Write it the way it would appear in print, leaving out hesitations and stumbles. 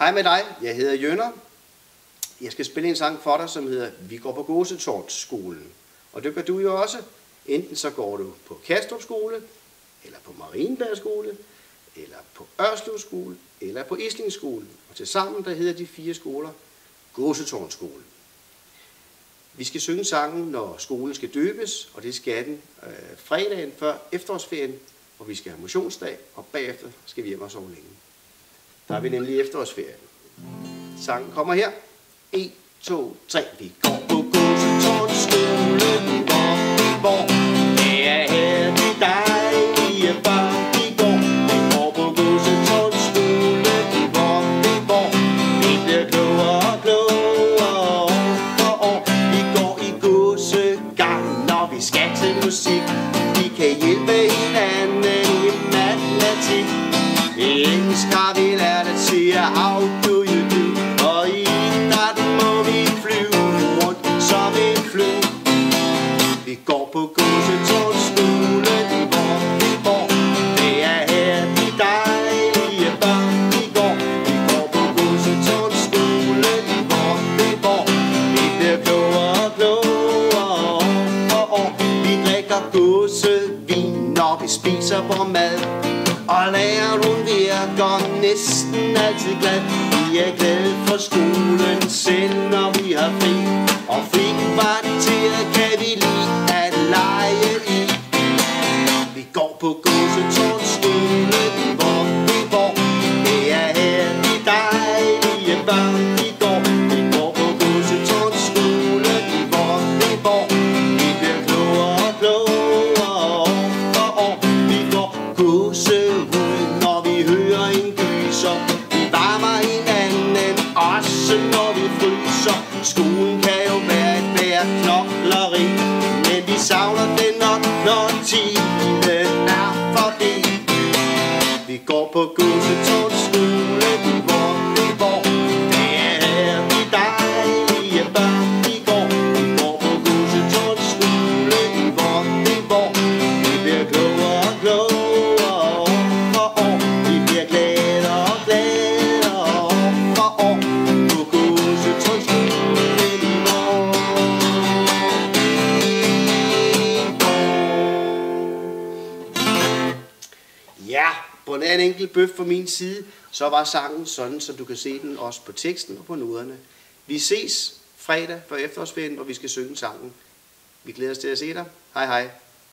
Hej med dig, jeg hedder Jønner. Jeg skal spille en sang for dig, som hedder Vi går på Gåsetårnsskolen. Og det gør du jo også. Enten så går du på Kastrup skole, eller på Marienberg skole, eller på Ørslev skole, eller på Isling skole. Og tilsammen der hedder de 4 skoler Gåsetårnsskolen. Vi skal synge sangen, når skolen skal døbes, og det skal den fredagen før efterårsferien, hvor vi skal have motionsdag, og bagefter skal vi hjem og sove længe. Der er vi nemlig i efterårsferien. Sangen kommer her. 1, 2, 3. Vi går på Gåsetårnsskolen, hvor det er her de dejlige børn de går. Vi går på Gåsetårnsskolen, hvor vi bliver klogere og klogere. Vi går i gåsegang, når vi skal til musik. Vi kan hjælpe hinanden i matematik. I engelsk har vi lært at sige how do you do. Og i idrætten må vi flyve rundt som en flue. Vi går på Gåsetårnsskolen, hvor det er her de dejlige børn de går. Vi går på Gåsetårnsskolen, hvor vi bliver klogere og klogere. Vi drikker gåsevin, når vi spiser vor mad. Og læreren hun virker næsten altid glad. Vi er glade for skolen selv, når vi har fri. Og frikvarteret kan vi lide at lege i. Vi går på Gåsetårnsskolen, hvor det er her de dejlige børn de går. Vi går på Gåsetårnsskolen, hvor vi bliver klogere og klogere. Vi går gåsehud, når vi hører en gyser. Vi varmer hinanden, også når vi fryser. Skolen kan jo være et værd knokleri, men vi savner den nok, når tiden er forbi. Vi går på Gåsetårnsskolen, hvor det er her de dejlige børn de går. Vi går på Gåsetårnsskolen, hvor vi bliver klogere og klogere. Vi bliver gladere og gladere. På Gåsetårnsskolen i morgen. Ja, på en enkelt bøf fra min side, så var sangen sådan, så du kan se den også på teksten og på noderne. Vi ses fredag for efterårsferien, hvor vi skal synge sangen. Vi glæder os til at se dig. Hej hej.